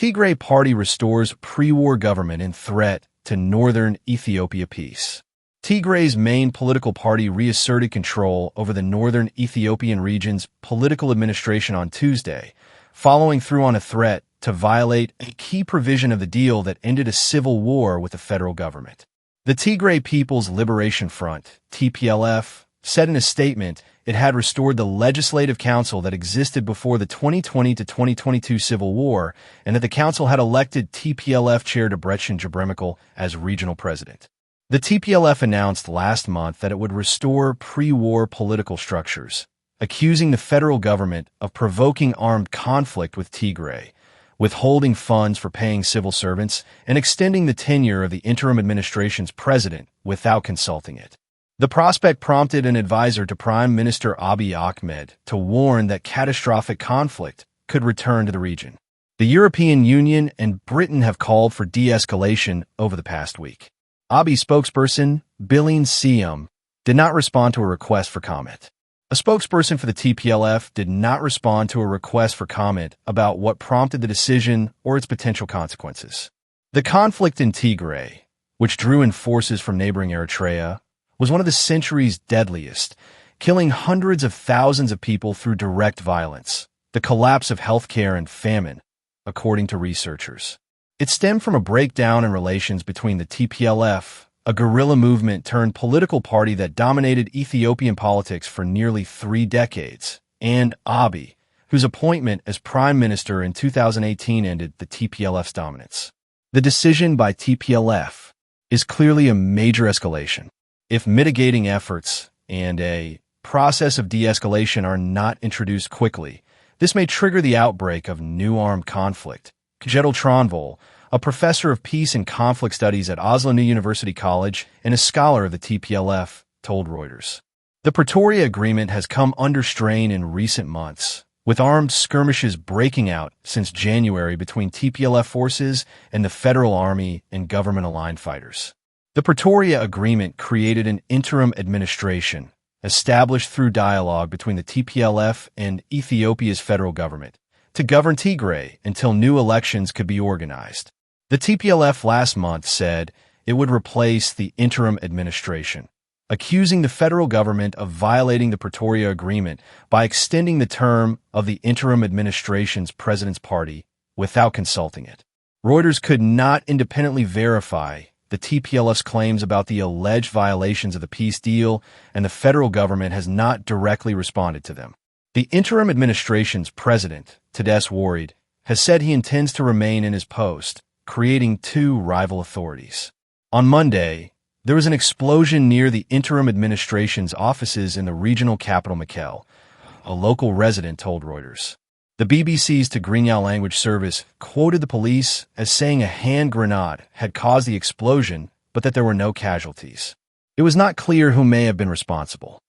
Tigray party restores pre-war government in threat to northern Ethiopia peace. Tigray's main political party reasserted control over the northern Ethiopian region's political administration on Tuesday, following through on a threat to violate a key provision of the deal that ended a civil war with the federal government. The Tigray People's Liberation Front, TPLF, said in a statement it had restored the legislative council that existed before the 2020 to 2022 civil war, and that the council had elected TPLF chair Debretsion Gebremichael as regional president. The TPLF announced last month that it would restore pre-war political structures, accusing the federal government of provoking armed conflict with Tigray, withholding funds for paying civil servants, and extending the tenure of the interim administration's president without consulting it. The prospect prompted an advisor to Prime Minister Abiy Ahmed to warn that catastrophic conflict could return to the region. The European Union and Britain have called for de-escalation over the past week. Abiy spokesperson Bilin Siyum did not respond to a request for comment. A spokesperson for the TPLF did not respond to a request for comment about what prompted the decision or its potential consequences. The conflict in Tigray, which drew in forces from neighboring Eritrea, was one of the century's deadliest, killing hundreds of thousands of people through direct violence, the collapse of healthcare and famine, according to researchers. It stemmed from a breakdown in relations between the TPLF, a guerrilla movement turned political party that dominated Ethiopian politics for nearly 3 decades, and Abiy, whose appointment as prime minister in 2018 ended the TPLF's dominance. The decision by TPLF is clearly a major escalation. If mitigating efforts and a process of de-escalation are not introduced quickly, this may trigger the outbreak of new armed conflict. Kjetil Tronvoll, a professor of peace and conflict studies at Oslo New University College and a scholar of the TPLF, told Reuters. The Pretoria Agreement has come under strain in recent months, with armed skirmishes breaking out since January between TPLF forces and the federal army and government-aligned fighters. The Pretoria Agreement created an interim administration, established through dialogue between the TPLF and Ethiopia's federal government, to govern Tigray until new elections could be organized. The TPLF last month said it would replace the interim administration, accusing the federal government of violating the Pretoria Agreement by extending the term of the interim administration's president's party without consulting it. Reuters could not independently verify the TPLF's claims about the alleged violations of the peace deal, and the federal government has not directly responded to them. The interim administration's president, Tadesse Worried, has said he intends to remain in his post, creating 2 rival authorities. On Monday, there was an explosion near the interim administration's offices in the regional capital Mekelle, a local resident told Reuters. The BBC's Tigrinya language service quoted the police as saying a hand grenade had caused the explosion, but that there were no casualties. It was not clear who may have been responsible.